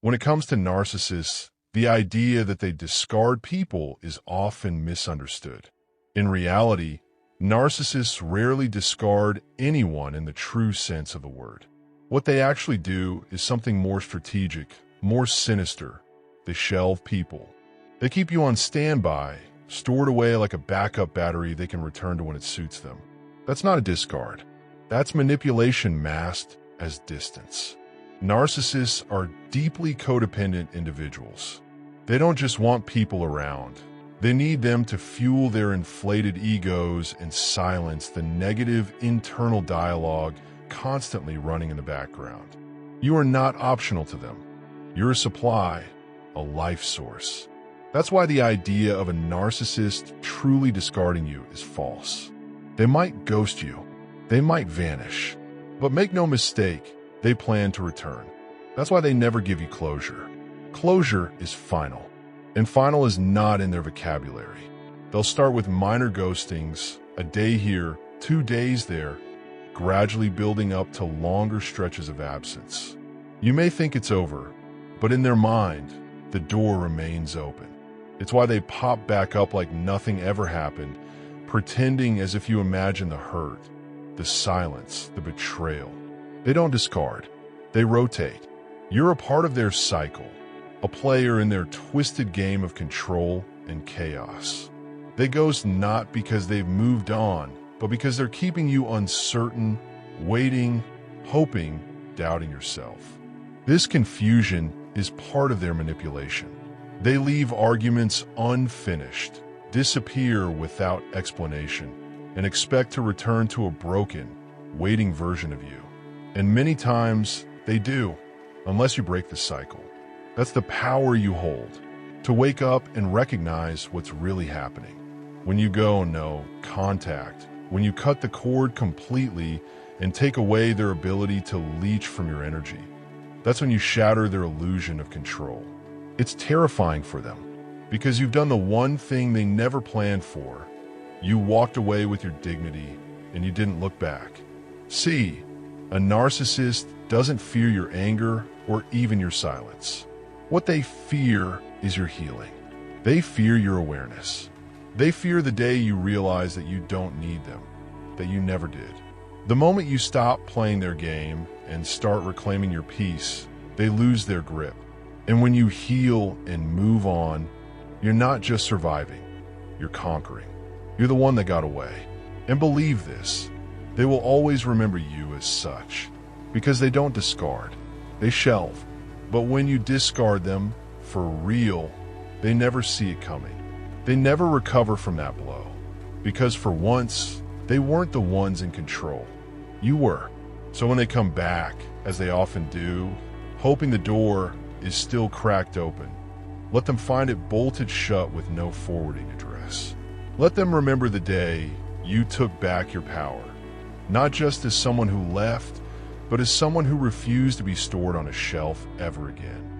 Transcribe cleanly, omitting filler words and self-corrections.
When it comes to narcissists, the idea that they discard people is often misunderstood. In reality, narcissists rarely discard anyone in the true sense of the word. What they actually do is something more strategic, more sinister. They shelve people. They keep you on standby, stored away like a backup battery they can return to when it suits them. That's not a discard. That's manipulation masked as distance. Narcissists are deeply codependent individuals. They don't just want people around. They need them to fuel their inflated egos and silence the negative internal dialogue constantly running in the background. You are not optional to them. You're a supply, a life source. That's why the idea of a narcissist truly discarding you is false. They might ghost you. They might vanish. But make no mistake, they plan to return. That's why they never give you closure. Closure is final. And final is not in their vocabulary. They'll start with minor ghostings, a day here, 2 days there, gradually building up to longer stretches of absence. You may think it's over, but in their mind, the door remains open. It's why they pop back up like nothing ever happened, pretending as if you imagine the hurt, the silence, the betrayal. They don't discard. They rotate. You're a part of their cycle, a player in their twisted game of control and chaos. They ghost not because they've moved on, but because they're keeping you uncertain, waiting, hoping, doubting yourself. This confusion is part of their manipulation. They leave arguments unfinished, disappear without explanation, and expect to return to a broken, waiting version of you. And many times, they do, unless you break the cycle. That's the power you hold, to wake up and recognize what's really happening. When you go no contact, when you cut the cord completely and take away their ability to leech from your energy, that's when you shatter their illusion of control. It's terrifying for them, because you've done the one thing they never planned for. You walked away with your dignity, and you didn't look back. See, a narcissist doesn't fear your anger or even your silence. What they fear is your healing. They fear your awareness. They fear the day you realize that you don't need them, that you never did. The moment you stop playing their game and start reclaiming your peace, they lose their grip. And when you heal and move on, you're not just surviving, you're conquering. You're the one that got away. And believe this, they will always remember you as such, because they don't discard, they shelve. But when you discard them, for real, they never see it coming. They never recover from that blow, because for once, they weren't the ones in control. You were. So when they come back, as they often do, hoping the door is still cracked open, let them find it bolted shut with no forwarding address. Let them remember the day you took back your power, not just as someone who left, but as someone who refused to be stored on a shelf ever again.